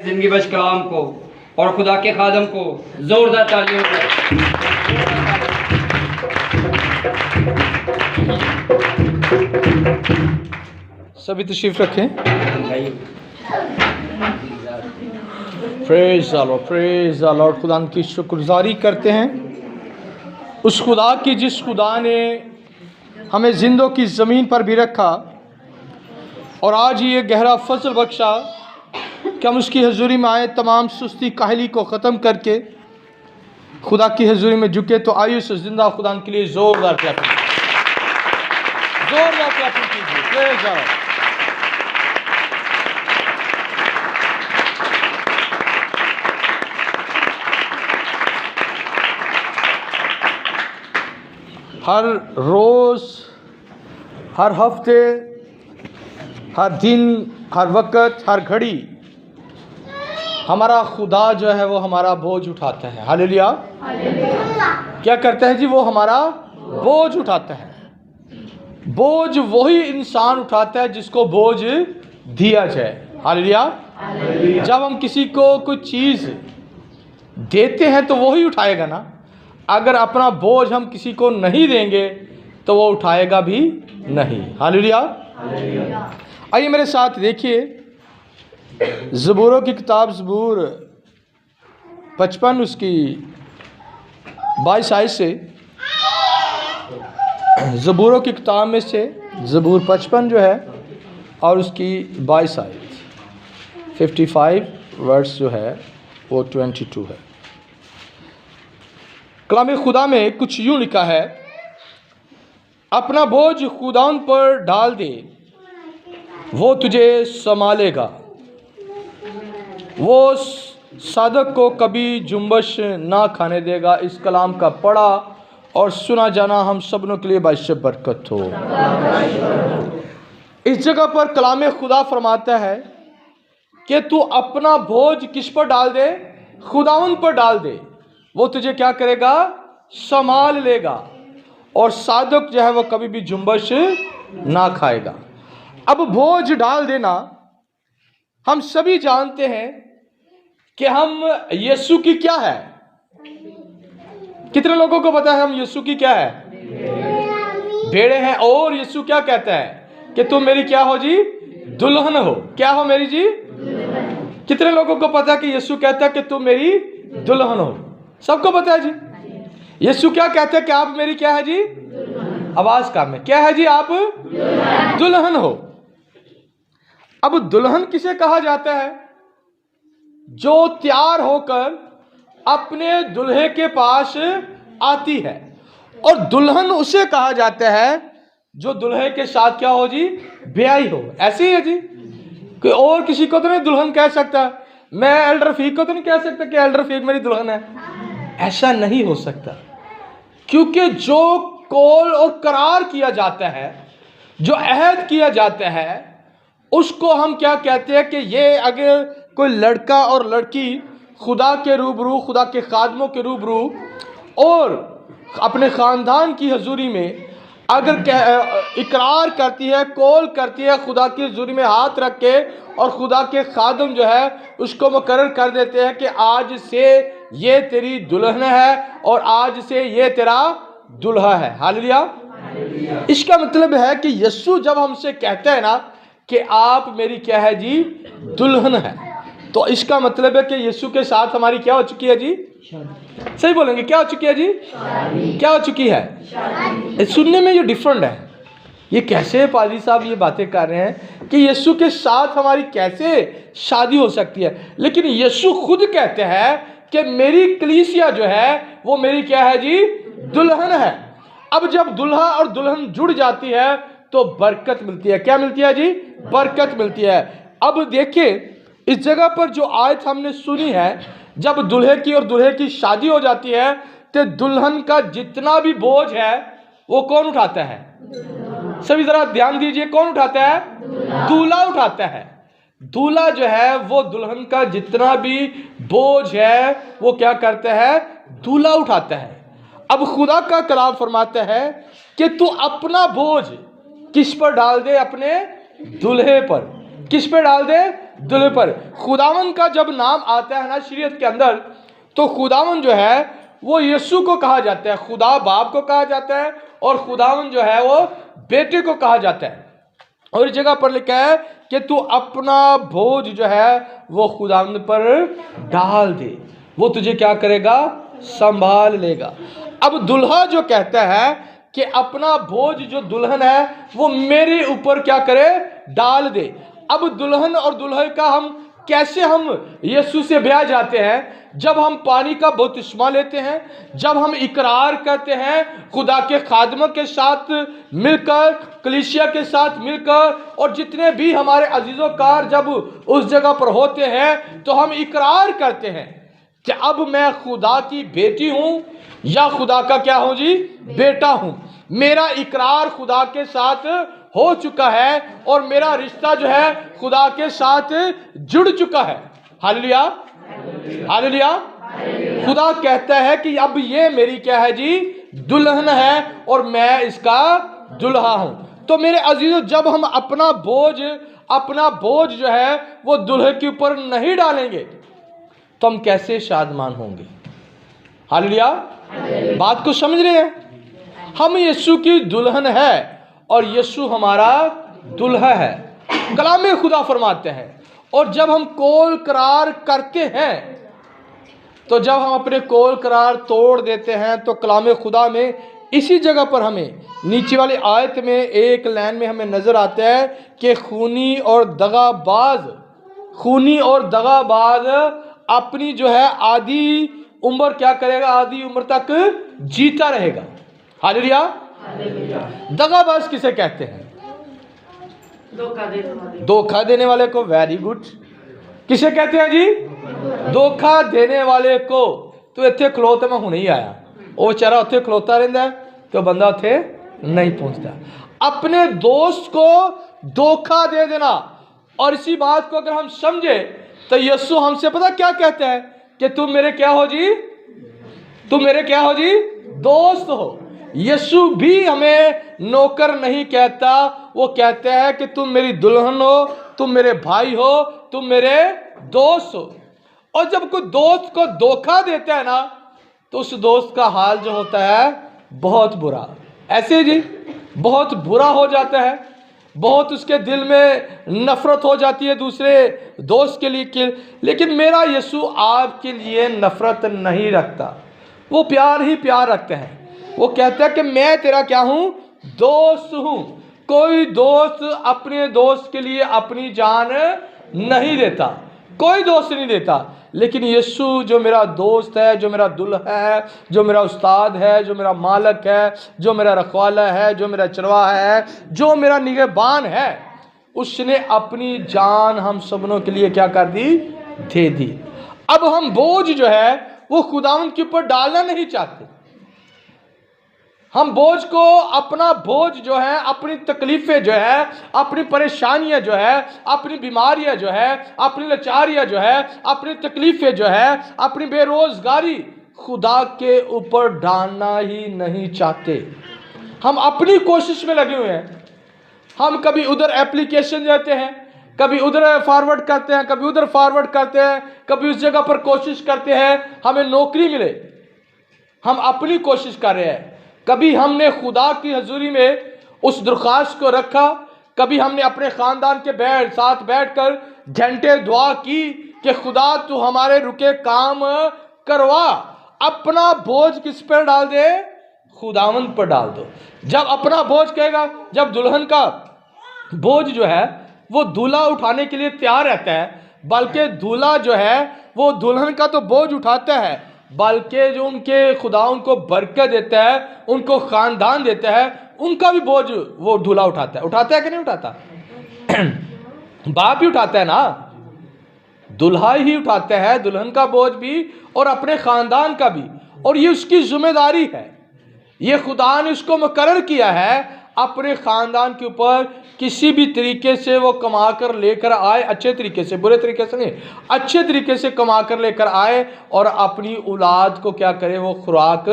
जिंदगी बख्श कलाम को और खुदा के खादम को जोरदार तालियों से। सभी तशरीफ रखें। Praise the Lord. खुदा की शुक्रगुजारी करते हैं उस खुदा की जिस खुदा ने हमें जिंदों की ज़मीन पर भी रखा और आज ये गहरा फजल बख्शा कि हम उसकी हजूरी में आए, तमाम सुस्ती काहली को ख़त्म करके खुदा की हजूरी में झुके। तो आइए उस जिंदा खुदा के लिए ज़ोरदार क्लैपिंग कीजिए। Praise the Lord. हर रोज़, हर हफ्ते, हर दिन, हर वक्त, हर घड़ी हमारा खुदा जो है वो हमारा बोझ उठाता है। हालेलुया। क्या करता है जी? वो हमारा बोझ उठाता है। बोझ वही इंसान उठाता है जिसको बोझ दिया जाए। हालेलुया। जब हम किसी को कुछ चीज़ देते हैं तो वही उठाएगा ना। अगर अपना बोझ हम किसी को नहीं देंगे तो वो उठाएगा भी नहीं। हालेलुया। आइए मेरे साथ देखिए ज़बूरों की किताब, ज़बूर 55 उसकी 22 आयत से, ज़बूरों की किताब में से ज़बूर 55 जो है और उसकी 22 आयत, 55 वर्स जो है वो 22 है। कलाम खुदा में कुछ यूँ लिखा है, अपना बोझ खुदा पर डाल दे, वो तुझे संभालेगा, वो सादक को कभी जुम्बश ना खाने देगा। इस कलाम का पढ़ा और सुना जाना हम सबनों के लिए बाइश बरकत हो। इस जगह पर कलाम खुदा फरमाता है कि तू अपना बोझ किस पर डाल दे? खुदावन पर डाल दे, वो तुझे क्या करेगा? संभाल लेगा, और सादक जो है वो कभी भी जुम्बश ना खाएगा। अब बोझ डाल देना, हम सभी जानते हैं कि हम यीशु की क्या है। कितने लोगों को पता है हम यीशु की क्या है? भेड़े हैं। और यीशु क्या कहता है कि तुम मेरी क्या हो जी? दुल्हन हो। क्या हो मेरी जी? कितने लोगों को पता है कि यीशु कहता है कि तुम मेरी दुल्हन हो? सबको पता है जी। यीशु क्या कहते हैं कि आप मेरी क्या है जी? आवाज काम है, क्या है जी? आप दुल्हन हो। अब दुल्हन किसे कहा जाता है? जो तैयार होकर अपने दुल्हे के पास आती है। और दुल्हन उसे कहा जाता है जो दुल्हे के साथ क्या हो जी? ब्याही हो। ऐसे ही है जी। कोई और किसी को तो नहीं दुल्हन कह सकता। मैं एल्डर रफीक को तो नहीं कह सकता कि एल्डर रफीक मेरी दुल्हन है। ऐसा नहीं हो सकता, क्योंकि जो कौल और करार किया जाता है, जो अहद किया जाता है, उसको हम क्या कहते हैं कि ये अगर कोई लड़का और लड़की खुदा के रूबरू, खुदा के खादमों के रूबरू और अपने ख़ानदान की हजूरी में अगर इकरार करती है, कौल करती है, खुदा की हजूरी में हाथ रख के, और खुदा के खादम जो है उसको मुकर्रर कर देते हैं कि आज से ये तेरी दुल्हन है और आज से ये तेरा दुल्हा है। हालेलुया। इसका मतलब है कि यीशु जब हमसे कहते हैं ना कि आप मेरी क्या है जी? दुल्हन है, तो इसका मतलब है कि यीशु के साथ हमारी क्या हो चुकी है जी? सही बोलेंगे, क्या हो चुकी है जी? क्या हो चुकी है? सुनने में ये डिफरेंट है। ये कैसे पादरी साहब ये बातें कर रहे हैं कि यीशु के साथ हमारी कैसे शादी हो सकती है? लेकिन यीशु खुद कहते हैं कि मेरी कलीसिया जो है वो मेरी क्या है जी? दुल्हन है। अब जब दुल्हा और दुल्हन जुड़ जाती है तो बरकत मिलती है। क्या मिलती है जी? बरकत मिलती है। अब देखिए इस जगह पर जो आयत हमने सुनी है, जब दुल्हे की और दुल्हे की शादी हो जाती है तो दुल्हन का जितना भी बोझ है वो कौन उठाता है? सभी जरा ध्यान दीजिए, कौन उठाता है? दूल्हा उठाता है। दूल्हा जो है वो दुल्हन का जितना भी बोझ है वो क्या करता है? दूल्हा उठाता है। अब खुदा का कलाम फरमाता है कि तू अपना बोझ किस पर डाल दे? अपने दुल्हे पर। किस पर डाल दे? दुल्हे पर। खुदावन का जब नाम आता है ना शरीयत के अंदर, तो खुदावन जो है वो यीशु को कहा जाता है, खुदा बाप को कहा जाता है, और खुदावन जो है वो बेटे को कहा जाता है। और इस जगह पर लिखा है कि तू अपना बोझ जो है वो खुदावन पर डाल दे, वो तुझे क्या करेगा, संभाल लेगा। अब दुल्हा जो कहता है कि अपना बोझ जो दुल्हन है वो मेरे ऊपर क्या करे, डाल दे। अब दुल्हन और दुल्हे का हम कैसे हम यीशु से ब्याह जाते हैं, जब हम पानी का बपतिस्मा लेते हैं, जब हम इकरार करते हैं खुदा के खादमों के साथ मिलकर, कलीसिया के साथ मिलकर, और जितने भी हमारे अजीज़ोकार जब उस जगह पर होते हैं तो हम इकरार करते हैं कि अब मैं खुदा की बेटी हूं या खुदा का क्या हूं जी, बेटा हूं। मेरा इकरार खुदा के साथ हो चुका है और मेरा रिश्ता जो है खुदा के साथ जुड़ चुका है। Hallelujah, hallelujah. खुदा कहता है कि अब ये मेरी क्या है जी, दुल्हन है और मैं इसका दुल्हा हूं। तो मेरे अजीजों, जब हम अपना बोझ जो है वो दुल्हे के ऊपर नहीं डालेंगे तो हम कैसे शादमान होंगे। हालेलुया, बात को समझ रहे हैं। हम यीशु की दुल्हन है और यीशु हमारा दुल्हा है, कलाम खुदा फरमाते हैं। और जब हम कौल करार करते हैं, तो जब हम अपने कौल करार तोड़ देते हैं, तो कलाम खुदा में इसी जगह पर हमें नीचे वाली आयत में एक लाइन में हमें नजर आता है कि खूनी और दगाबाज अपनी जो है आधी उम्र क्या करेगा, आधी उम्र तक जीता रहेगा। हालेलुया। दगाबाज किसे कहते हैं, धोखा देने वाले को। Very good. किसे कहते हैं जी, धोखा देने वाले को। तो इत्थे खलोते मैं हुणे ही आया, वो बेचारा उत्थे खलोता रहता है तो बंदा उत्थे नहीं पहुंचता। अपने दोस्त को धोखा दे देना। और इसी बात को अगर हम समझे तो यीशु हमसे पता क्या कहते हैं कि तुम मेरे क्या हो जी, तुम मेरे क्या हो जी, दोस्त हो। यीशु भी हमें नौकर नहीं कहता, वो कहते हैं कि तुम मेरी दुल्हन हो, तुम मेरे भाई हो, तुम मेरे दोस्त हो। और जब कोई दोस्त को धोखा देता है ना, तो उस दोस्त का हाल जो होता है बहुत बुरा, ऐसे जी बहुत बुरा हो जाता है। बहुत उसके दिल में नफरत हो जाती है दूसरे दोस्त के लिए। लेकिन मेरा यीशु आपके लिए नफरत नहीं रखता, वो प्यार ही प्यार रखते हैं। वो कहता है कि मैं तेरा क्या हूं, दोस्त हूं। कोई दोस्त अपने दोस्त के लिए अपनी जान नहीं देता, कोई दोस्त नहीं देता। लेकिन यीशु जो मेरा दोस्त है, जो मेरा दुल्हा है, जो मेरा उस्ताद है, जो मेरा मालिक है, जो मेरा रखवाला है, जो मेरा चरवाहा है, जो मेरा निगहबान है, उसने अपनी जान हम सबनों के लिए क्या कर दी, दे दी। अब हम बोझ जो है वो खुदावंद के ऊपर डालना नहीं चाहते। हम बोझ को, अपना बोझ जो है, अपनी तकलीफें जो है, अपनी परेशानियां जो है, अपनी बीमारियां जो है, अपनी लाचारियां जो है, अपनी तकलीफें जो है, अपनी बेरोजगारी खुदा के ऊपर डालना ही नहीं चाहते। हम अपनी कोशिश में लगे हुए हैं। हम कभी उधर एप्लीकेशन देते हैं, कभी उधर फॉरवर्ड करते हैं, कभी उधर फॉरवर्ड करते हैं, कभी उस जगह पर कोशिश करते हैं हमें नौकरी मिले। हम अपनी कोशिश कर रहे हैं। कभी हमने खुदा की हजूरी में उस दरख्वास्त को रखा, कभी हमने अपने ख़ानदान के साथ बैठकर घंटे दुआ की कि खुदा तू हमारे रुके काम करवा। अपना बोझ किस पर डाल दे, खुदावंद पर डाल दो। जब अपना बोझ कहेगा, जब दुल्हन का बोझ जो है वो दूल्हा उठाने के लिए तैयार रहता है, बल्कि दूल्हा जो है वो दुल्हन का तो बोझ उठाता है, बल्कि जो उनके खुदा उनको बरकत देता है, उनको खानदान देता है, उनका भी बोझ वो दूल्हा उठाता है कि नहीं उठाता? बाप ही उठाता है ना, दुल्हा ही उठाता है दुल्हन का बोझ भी और अपने खानदान का भी। और ये उसकी जिम्मेदारी है, ये खुदा ने उसको मुकर्रर किया है अपने खानदान के ऊपर। किसी भी तरीके से वो कमा कर लेकर आए, अच्छे तरीके से, बुरे तरीके से नहीं, अच्छे तरीके से कमा कर लेकर आए और अपनी औलाद को क्या करे, वो खुराक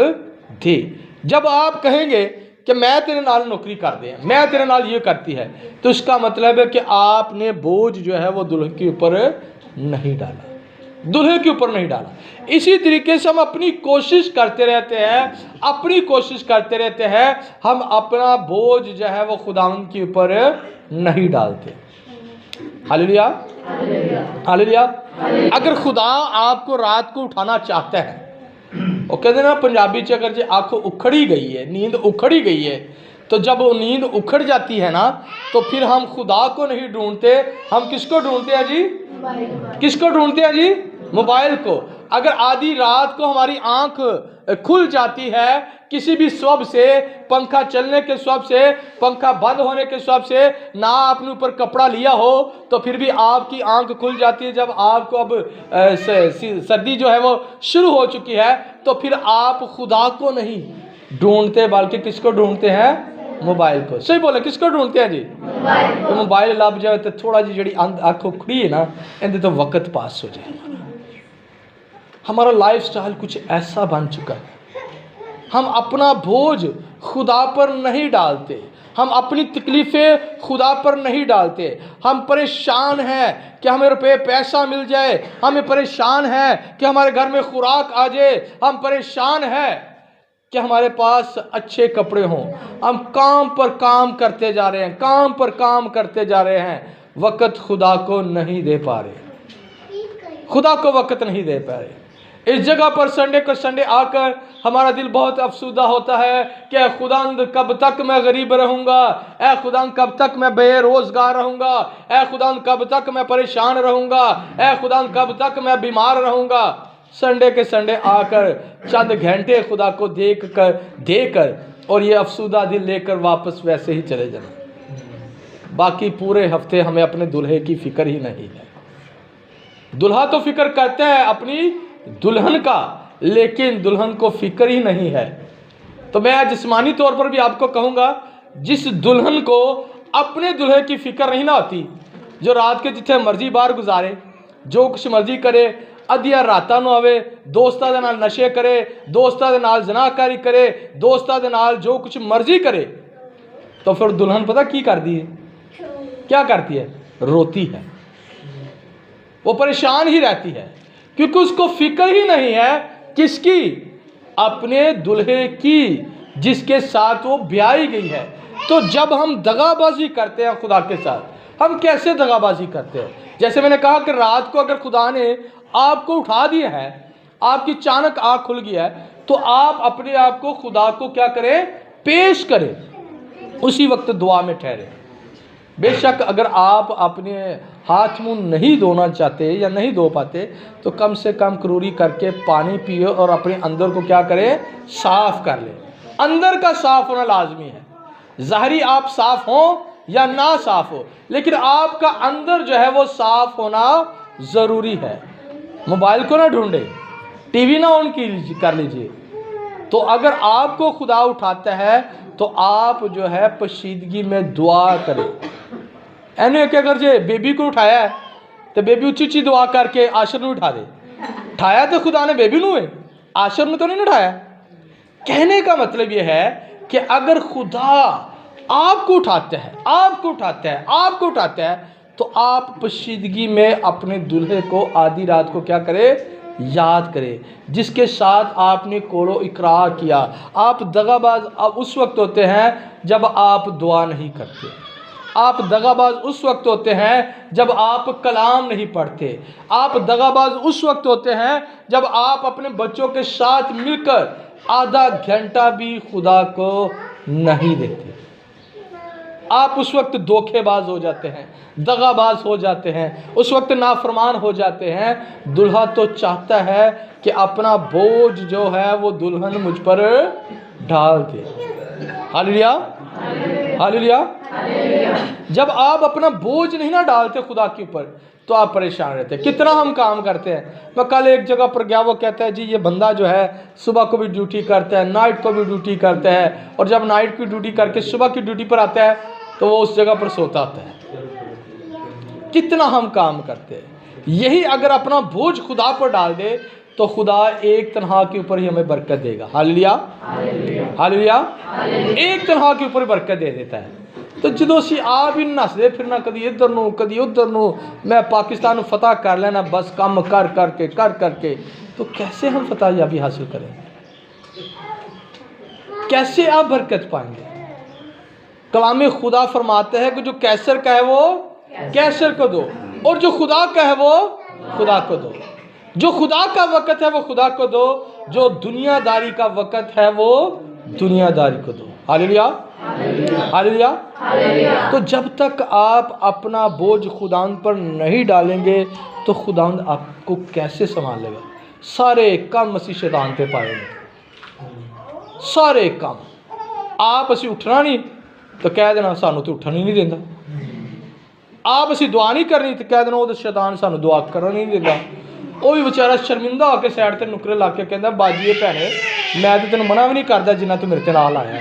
दे। जब आप कहेंगे कि मैं तेरे नाल नौकरी कर दे, मैं तेरे नाल ये करती है, तो इसका मतलब है कि आपने बोझ जो है वो दुल्हन के ऊपर नहीं डाला, दुल्हे के ऊपर नहीं डाला। इसी तरीके से हम अपनी कोशिश करते रहते हैं, अपनी कोशिश करते रहते हैं, हम अपना बोझ जो है वो खुदावंद के ऊपर नहीं डालते। Hallelujah, hallelujah. अगर खुदा आपको रात को उठाना चाहता है, वो कहते ना पंजाबी च, अगर जो आँख उखड़ी गई है, नींद उखड़ी गई है, तो जब वो नींद उखड़ जाती है ना, तो फिर हम खुदा को नहीं ढूंढते, हम किसको ढूंढते हैं जी? किसको ढूंढते हैं जी? मोबाइल को। अगर आधी रात को हमारी आंख खुल जाती है किसी भी स्वब से, पंखा चलने के स्वब से, पंखा बंद होने के स्वब से, ना आपने ऊपर कपड़ा लिया हो, तो फिर भी आपकी आंख खुल जाती है जब आपको अब सर्दी जो है वो शुरू हो चुकी है, तो फिर आप खुदा को नहीं ढूंढते बल्कि किसको ढूंढते हैं? मोबाइल को। सही बोले, किसको ढूंढते हैं जी? तो मोबाइल लब जाए तो थोड़ा जी जी आंख उखड़ी है ना, इनसे तो वक्त पास हो जाए। हमारा लाइफ स्टाइल कुछ ऐसा बन चुका है, हम अपना बोझ खुदा पर नहीं डालते, हम अपनी तकलीफ़ें खुदा पर नहीं डालते। हम परेशान हैं कि हमें रुपए पैसा मिल जाए, हमें परेशान है कि हमारे घर में खुराक आ जाए, हम परेशान हैं कि हमारे पास अच्छे कपड़े हों। हम काम पर काम करते जा रहे हैं, काम पर काम करते जा रहे हैं, वक़्त खुदा को नहीं दे पा रहे, खुदा को वक़्त नहीं दे पा रहे। इस जगह पर संडे को संडे आकर हमारा दिल बहुत अफसुदा होता है कि खुदांद कब तक मैं गरीब रहूँगा, ऐ खुदांद कब तक मैं बेरोज़गार रहूँगा, ऐ खुदांद कब तक मैं परेशान रहूँगा, ऐ खुदांद कब तक मैं बीमार रहूँगा। संडे के संडे आकर चंद घंटे खुदा को देकर और ये अफसुदा दिल लेकर वापस वैसे ही चले जाना। बाकी पूरे हफ्ते हमें अपने दुल्हे की फिक्र ही नहीं है। दुल्हा तो फिक्र करते हैं अपनी दुल्हन का, लेकिन दुल्हन को फिक्र ही नहीं है। तो मैं जिस्मानी तौर पर भी आपको कहूँगा, जिस दुल्हन को अपने दुल्हे की फिक्र नहीं ना होती, जो रात के जिथे मर्जी बाहर गुजारे, जो कुछ मर्जी करे, अद्धिया रातां नूं आवे, दोस्तां दे नाल नशे करे, दोस्तां दे नाल जनाकारी करे, दोस्तां दे नाल जो कुछ मर्जी करे, तो फिर दुल्हन पता की करती है? क्या करती है? रोती है, वो परेशान ही रहती है, क्योंकि उसको फिक्र ही नहीं है किसकी? अपने दुल्हे की, जिसके साथ वो ब्याही गई है। तो जब हम दगाबाजी करते हैं खुदा के साथ, हम कैसे दगाबाजी करते हैं? जैसे मैंने कहा कि रात को अगर खुदा ने आपको उठा दिया है, आपकी अचानक आँख खुल गया है, तो आप अपने आप को खुदा को क्या करें? पेश करें, उसी वक्त दुआ में ठहरे। बेशक अगर आप अपने हाथ मुंह नहीं धोना चाहते या नहीं धो पाते, तो कम से कम करूरी करके पानी पियो और अपने अंदर को क्या करें? साफ कर ले। अंदर का साफ होना लाजमी है। ज़ाहरी आप साफ हो या ना साफ हो, लेकिन आपका अंदर जो है वो साफ होना ज़रूरी है। मोबाइल को ना ढूंढे, टीवी ना ऑन कर लीजिए। तो अगर आपको खुदा उठाता है तो आप जो है पशीदगी में दुआ करें। एने क्या कर जे बेबी को उठाया है तो बेबी उच्ची उच्ची दुआ करके आशर में उठा दे। उठाया तो खुदा ने बेबी नू है, आशर में तो नहीं उठाया। कहने का मतलब यह है कि अगर खुदा आपको उठाता है, आपको उठाता है, आपको उठाता है, तो आप पशीदगी में अपने दुल्हे को आधी रात को क्या करें? याद करें, जिसके साथ आपने कोलो इकरार किया। आप दगाबाज अब उस वक्त होते हैं जब आप दुआ नहीं करते। आप दगाबाज उस वक्त होते हैं जब आप कलाम नहीं पढ़ते। आप दगाबाज उस वक्त होते हैं जब आप अपने बच्चों के साथ मिलकर आधा घंटा भी खुदा को नहीं देते। आप उस वक्त धोखेबाज हो जाते हैं, दगाबाज हो जाते हैं, उस वक्त नाफरमान हो जाते हैं। दुल्हा तो चाहता है कि अपना बोझ जो है वो दुल्हन मुझ पर डाल दे। Hallelujah, hallelujah. जब आप अपना बोझ नहीं ना डालते खुदा के ऊपर, तो आप परेशान रहते हैं। कितना हम काम करते हैं। मैं कल एक जगह पर गया, वो कहता है जी ये बंदा जो है सुबह को भी ड्यूटी करता है, नाइट को भी ड्यूटी करता है, और जब नाइट की ड्यूटी करके सुबह की ड्यूटी पर आता है तो वो उस जगह पर सोता आता है। कितना हम काम करते हैं। यही अगर अपना बोझ खुदा पर डाल दे तो खुदा एक तनहा के ऊपर ही हमें बरकत देगा। हालेलुया, हालेलुया, एक तनहा के ऊपर बरकत दे देता है। तो जो असी आप ही नसदे फिरना, कभी इधर नू कभी उधर नू, मैं पाकिस्तान फतह कर लेना बस काम कर करके, तो कैसे हम फतह याबी हासिल करें? कैसे आप बरकत पाएंगे? कलाम खुदा फरमाते हैं कि जो कैसर का है वो कैसर को दो, और जो खुदा का है वो खुदा को दो। जो खुदा का वक़्त है वो खुदा को दो, जो दुनियादारी का वक़्त है वो दुनियादारी को दो। Hallelujah, hallelujah. तो जब तक आप अपना बोझ खुदावंद पर नहीं डालेंगे तो खुदावंद आपको कैसे संभाल लेगा? सारे काम मसीह शैतान पे पाएंगे, सारे काम। आप असी उठना नहीं तो कह देना सानू तो उठन ही नहीं देता। आप असी दुआ नहीं करनी तो कह देना वो तो शैतान सानू दुआ करन नहीं देता। वो भी बेचारा शर्मिंदा होकर साइड ते नुकरे ला के कहता बाजीए भैने मैं तो तेन मना भी नहीं करता जिन्ना तू मेरे ते नाल आया।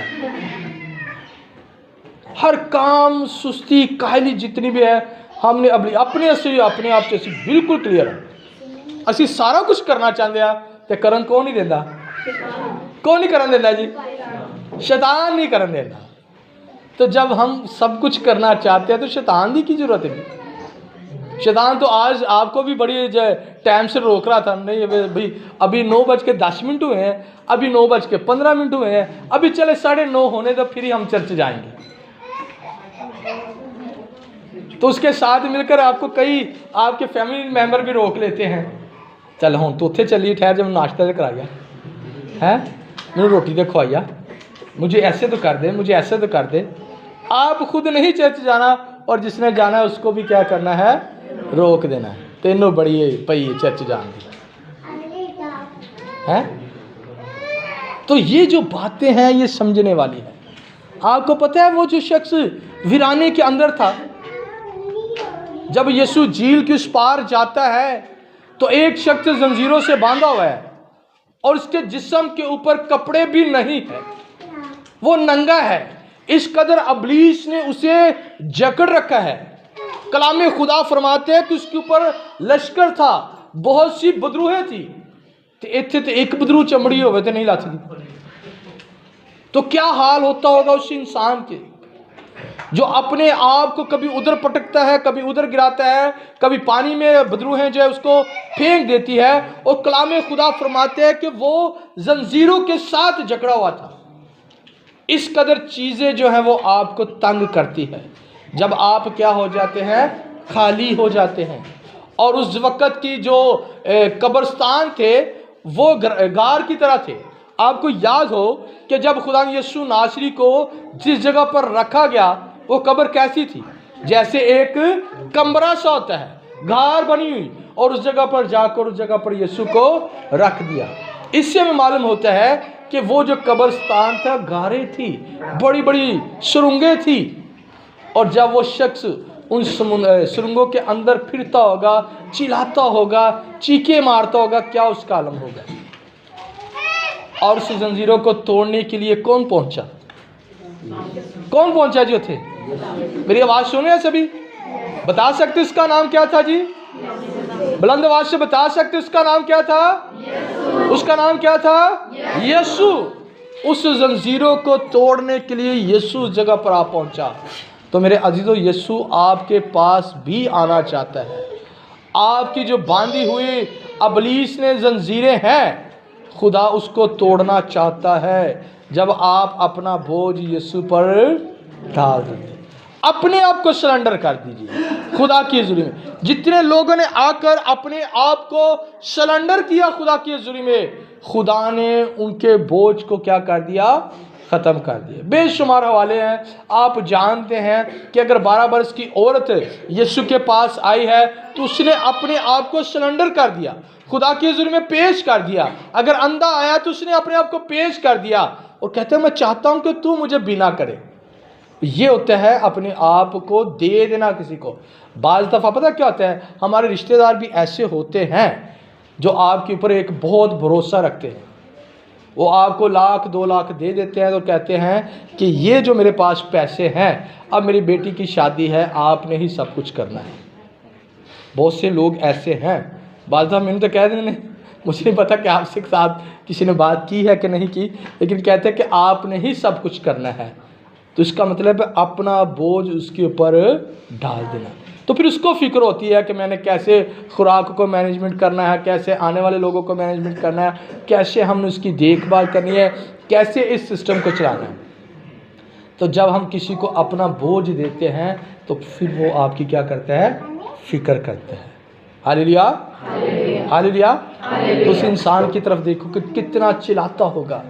हर काम सुस्ती काहली जितनी भी है हमने अपने आप से बिल्कुल क्लियर है। असी सारा कुछ करना चाहते हैं तो करन कौन नहीं देता? कौन नहीं करन देता जी? शैतान नहीं करन देता। तो जब हम सब कुछ करना चाहते हैं तो शैतान की जरूरत है? शैतान तो आज आपको भी बड़ी टाइम से रोक रहा था, नहीं भाई अभी 9:10 हुए हैं, अभी 9:15 हुए हैं, अभी चले 9:30 होने तो फिर ही हम चर्च जाएंगे। तो उसके साथ मिलकर आपको कई आपके फैमिली मेंबर भी रोक लेते हैं, चल हम तो उत्थे चलिए, ठहर जब नाश्ता तो कराइया है, मैंने रोटी तो खवाइया, मुझे ऐसे तो कर दे, मुझे ऐसे तो कर दे। आप खुद नहीं चर्च जाना और जिसने जाना है उसको भी क्या करना है? रोक देना है। तेनों बड़ी पई चर्च जान दी है। तो ये जो बातें हैं ये समझने वाली है। आपको पता है वो जो शख्स वीराने के अंदर था, जब यीशु झील के उस पार जाता है तो एक शख्स जंजीरों से बांधा हुआ है और उसके जिस्म के ऊपर कपड़े भी नहीं है, वो नंगा है। इस कदर अबलीस ने उसे जकड़ रखा है। कलाम खुदा फरमाते हैं कि उसके ऊपर लश्कर था, बहुत सी बदरूहें थी, तो इत्थे तो एक बदरू चमड़ी होवे तो नहीं लाती। तो क्या हाल होता होगा उस इंसान के जो अपने आप को कभी उधर पटकता है, कभी उधर गिराता है, कभी पानी में बदरूहें जो है उसको फेंक देती है। और कलाम खुदा फरमाते हैं कि वो जंजीरों के साथ जकड़ा हुआ था। इस कदर चीज़ें जो है वो आपको तंग करती है। जब आप क्या हो जाते हैं? खाली हो जाते हैं। और उस वक़्त की जो कब्रिस्तान थे वो गार की तरह थे। आपको याद हो कि जब खुदा यीशु नासरी को जिस जगह पर रखा गया वो कब्र कैसी थी? जैसे एक कमरा सा होता है, गार बनी हुई, और उस जगह पर जाकर उस जगह पर यीशु को रख दिया। इससे हमें मालूम होता है कि वो जो कब्रिस्तान था गारें थी, बड़ी बड़ी सुरंगें थी। और जब वो शख्स उन सुरंगों के अंदर फिरता होगा, चिल्लाता होगा, चीखे मारता होगा, क्या उसका आलम होगा? और उस जंजीरों को तोड़ने के लिए कौन पहुंचा? कौन पहुंचा जो थे? मेरी आवाज़ सुने सभी? बता सकते उसका नाम क्या था जी? बुलंद आवाज से बता सकते उसका नाम क्या था? उसका नाम क्या था? यीशु। उस जंजीरों को तोड़ने के लिए यीशु उस जगह पर आ पहुंचा। तो मेरे अजीजों, यीशु आपके पास भी आना चाहता है। आपकी जो बांधी हुई अबलीस ने जंजीरें हैं, खुदा उसको तोड़ना चाहता है जब आप अपना बोझ यीशु पर डाल देंगे। अपने आप को सरेंडर कर दीजिए खुदा की हज़ूरी में। जितने लोगों ने आकर अपने आप को सरेंडर किया खुदा की हज़ूरी में, खुदा ने उनके बोझ को क्या कर दिया? ख़त्म कर दिया। बेशुमार हवाले हैं। आप जानते हैं कि अगर 12 वर्ष की औरत यीशु के पास आई है तो उसने अपने आप को सरेंडर कर दिया, खुदा की हज़ूरी में पेश कर दिया। अगर अंधा आया तो उसने अपने आप को पेश कर दिया और कहते हैं मैं चाहता हूं कि तू मुझे बिना करे। ये होता है अपने आप को दे देना किसी को। बाज़ दफ़ा पता क्या होता है, हमारे रिश्तेदार भी ऐसे होते हैं जो आपके ऊपर एक बहुत भरोसा रखते हैं। वो आपको 1,00,000 2 लाख दे देते हैं तो कहते हैं कि ये जो मेरे पास पैसे हैं, अब मेरी बेटी की शादी है, आपने ही सब कुछ करना है। बहुत से लोग ऐसे हैं बात साहब मैंने तो कह देने, मुझे नहीं पता कि आपसे साथ किसी ने बात की है कि नहीं की, लेकिन कहते हैं कि आपने ही सब कुछ करना है, तो इसका मतलब है अपना बोझ उसके ऊपर डाल देना। तो फिर उसको फिक्र होती है कि मैंने कैसे खुराक को मैनेजमेंट करना है, कैसे आने वाले लोगों को मैनेजमेंट करना है, कैसे हमने उसकी देखभाल करनी है, कैसे इस सिस्टम को चलाना है। तो जब हम किसी को अपना बोझ देते हैं तो फिर वो आपकी क्या करता है, फिक्र करता है। Hallelujah, hallelujah. तो उस इंसान की तरफ देखो कि कितना चिल्लाता होगा।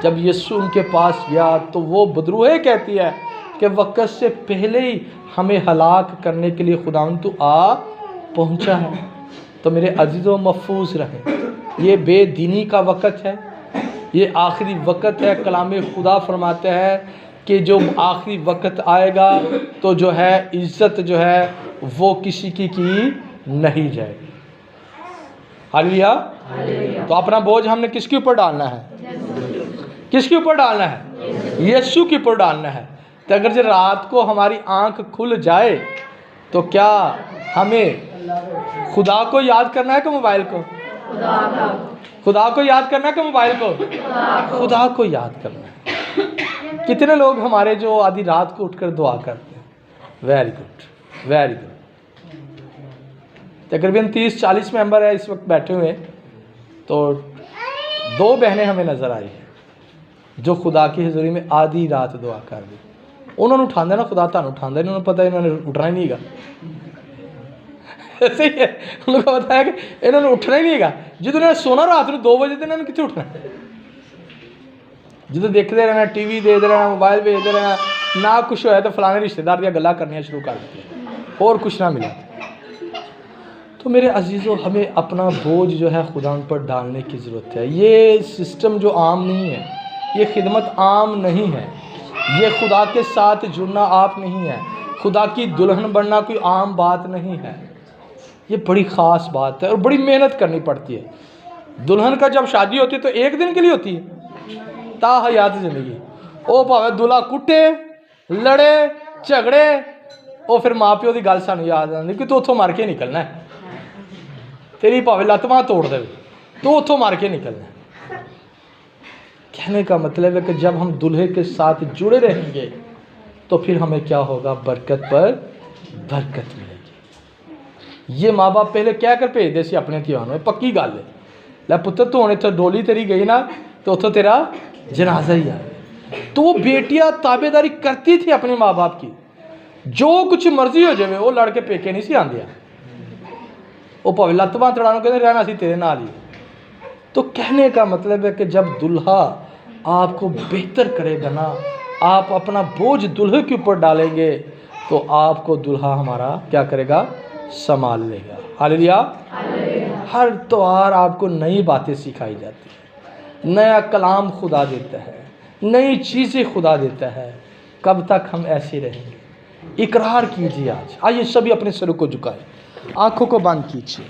जब यीशु उनके पास गया तो वो बदरूहे कहती है कि वक्त से पहले ही हमें हलाक करने के लिए खुदावंद तू आ पहुंचा है। तो मेरे अजीज़ों महफूज रहें, ये बेदीनी का वक़्त है, ये आखिरी वक़्त है। कलाम खुदा फरमाते हैं कि जो आखिरी वक़्त आएगा तो जो है इज़्ज़त जो है वो किसी की नहीं जाएगी। हालेलुया। तो अपना बोझ हमने किसके ऊपर डालना है, किसके ऊपर डालना है, यीशु के ऊपर डालना है। तो अगर जो रात को हमारी आंख खुल जाए तो क्या हमें खुदा को याद करना है कि मोबाइल को, खुदा को याद करना है कि मोबाइल को, खुदा को याद करना है। कितने लोग हमारे जो आधी रात को उठकर दुआ करते हैं, वेरी गुड, वेरी गुड। तकरीबन 30-40 मेंबर है इस वक्त बैठे हुए, तो 2 बहनें हमें नज़र आई हैं जो खुदा की हज़ूरी में आधी रात दुआ कर दी। उन्होंने उठांदा ना, खुदा तानू उठांदा, इन्होंने पता इन्होंने उठना ही नहीं गा। ऐसे ही है, उनको पता है कि इन्होंने उठना ही नहीं गा। जो इन्होंने सोना रात को 2 बजे तो इन्होंने कितने उठना, जो देखते रहना, टीवी देखते रहना, मोबाइल देखते रहना, ना कुछ होया तो फलाने रिश्तेदार दियां गल्लां करनियां शुरू कर दी और कुछ ना मिला। तो मेरे अजीज़ों, हमें अपना बोझ जो है खुदा पर डालने की ज़रूरत है। ये सिस्टम जो आम नहीं है, ये खिदमत आम नहीं है, ये खुदा के साथ जुड़ना आप नहीं है, खुदा की दुल्हन बनना कोई आम बात नहीं है। ये बड़ी ख़ास बात है और बड़ी मेहनत करनी पड़ती है। दुल्हन का जब शादी होती है तो 1 दिन के लिए होती है, ता हयात ज़िंदगी। ओ भावे दूल्हा कुटे, लड़े, झगड़े, और फिर माँ प्यो की गल सानू याद आती कि तू उतों मर के निकलना है, तेरी भावे लत्त बांह तोड़ दे, तो उतों मार के निकलना है। कहने का मतलब है कि जब हम दूल्हे के साथ जुड़े रहेंगे तो फिर हमें क्या होगा, बरकत पर बरकत मिलेगी। ये माँ बाप पहले क्या कर भेजते सी अपने धियां में, पक्की गल है, लै पुत्र तू हुण इत्थों डोली तेरी गई ना तो उतों तेरा जनाजा ही आए। तो वो बेटियां ताबेदारी करती थी अपने माँ बाप की, जो कुछ मर्जी हो जाए वो लड़के पेके नहीं सी आंदियां, वो भावें लत्त बांह तड़ानो कहते रहना सी तेरे नाल ही। तो कहने का मतलब है कि जब दुल्हा आपको बेहतर करेगा ना, आप अपना बोझ दुल्हे के ऊपर डालेंगे तो आपको दुल्हा हमारा क्या करेगा, संभाल लेगा। हालेलुया। हर त्योहार आपको नई बातें सिखाई जाती है, नया कलाम खुदा देता है, नई चीज़ें खुदा देता है। कब तक हम ऐसे रहेंगे? इकरार कीजिए आज। आइए सभी अपने सरों को झुकाएं, आंखों को बंद कीजिए।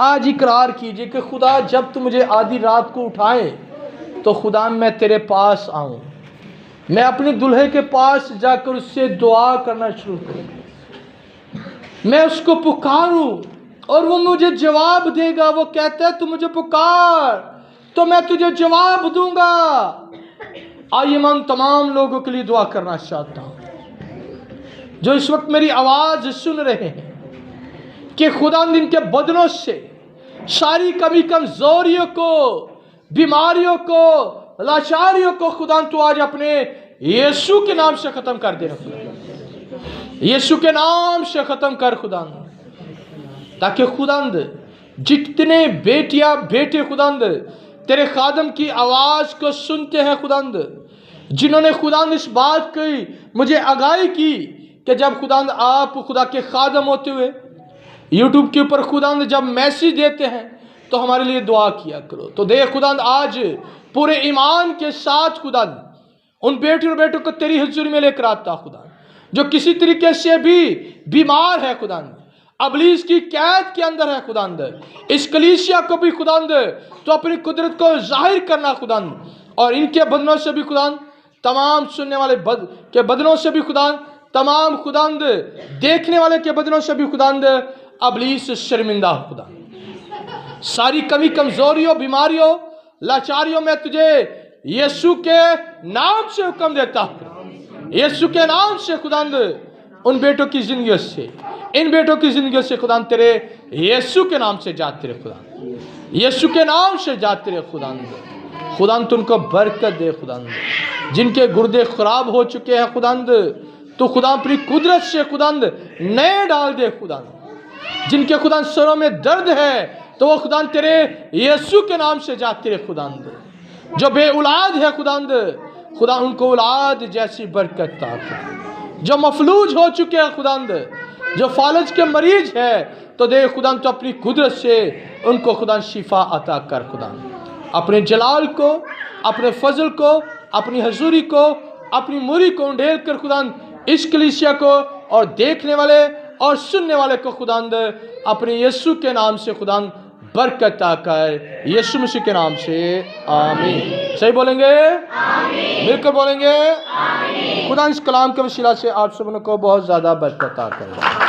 आज इकरार कीजिए कि खुदा जब तू मुझे आधी रात को उठाए तो खुदा मैं तेरे पास आऊँ, मैं अपने दुल्हे के पास जाकर उससे दुआ करना शुरू करूँ, मैं उसको पुकारूँ और वो मुझे जवाब देगा। वो कहता है तू मुझे पुकार तो मैं तुझे जवाब दूंगा। आइए मैं उन तमाम लोगों के लिए दुआ करना चाहता हूँ जो इस वक्त मेरी आवाज़ सुन रहे हैं कि खुदा इनके बदनों से सारी कमी कमजोरियों को, बीमारियों को, लाचारियों को खुदा तू आज अपने यीशु के नाम से ख़त्म कर दे। यीशु के नाम से ख़त्म कर खुदा, ताकि खुदांद जितने बेटियां बेटे खुदांद तेरे खादम की आवाज़ को सुनते हैं खुदांद, जिन्होंने खुदांद इस बात की मुझे आगाही की कि जब खुदांद आप खुदा के खादम होते हुए यूट्यूब के ऊपर खुदांद जब मैसेज देते हैं तो हमारे लिए दुआ किया करो। तो देख खुदांद आज पूरे ईमान के साथ खुदांद उन बेटी और बेटों को तेरी हुजूरी में लेकर आता खुदा, जो किसी तरीके से भी बीमार है खुदांद, अबलीस की कैद के अंदर है खुदांद। इस कलीसिया को भी खुदांद तो अपनी कुदरत को जाहिर करना खुदांद, और इनके बदनों से भी खुदांद, तमाम सुनने वाले के बदनों से भी खुदांद, तमाम खुदांद देखने वाले के बदनों से भी खुदांद अबलीस शर्मिंदा हो खुदा। सारी कमी कमजोरियों, बीमारियों, लाचारियों में तुझे यीशु के नाम से हुक्म देता हूँ। यीशु के नाम से खुदांद उन बेटों की जिंदगियों से, इन बेटों की जिंदगियों से खुदांद तेरे यीशु के नाम से जाते रहे खुदांद, यीशु के नाम से जाते रहे खुदांद। खुदांद उनको बरकत दे खुदांद। जिनके गुर्दे खराब हो चुके हैं खुदांद, तो खुदा अपनी कुदरत से खुदांद नए डाल दे खुदांद। जिनके खुदांद सरों में दर्द है, तो वो खुदांद तेरे यीशु के नाम से जाते रहे खुदांद। जो बे औलाद है खुदांद, खुदा उनको औलाद जैसी बरकत अता कर। जो मफलूज हो चुके हैं खुदांद, जो फालज के मरीज है, तो दे खुदांद तो अपनी कुदरत से उनको खुदांद शिफा अता कर खुदांद। अपने जलाल को, अपने फजल को, अपनी हजूरी को, अपनी मुरी को उंडेल कर खुदांद इस कलीसिया को और देखने वाले और सुनने वाले को खुदांद अपने यीशु के नाम से खुदांद बरकत अता कर, यीशु मसीह के नाम से आमीन। सही बोलेंगे? आमीन। मिलकर बोलेंगे? आमीन। खुदा इस कलाम के वसीला से आप सबों को बहुत ज़्यादा बरकत अता करे।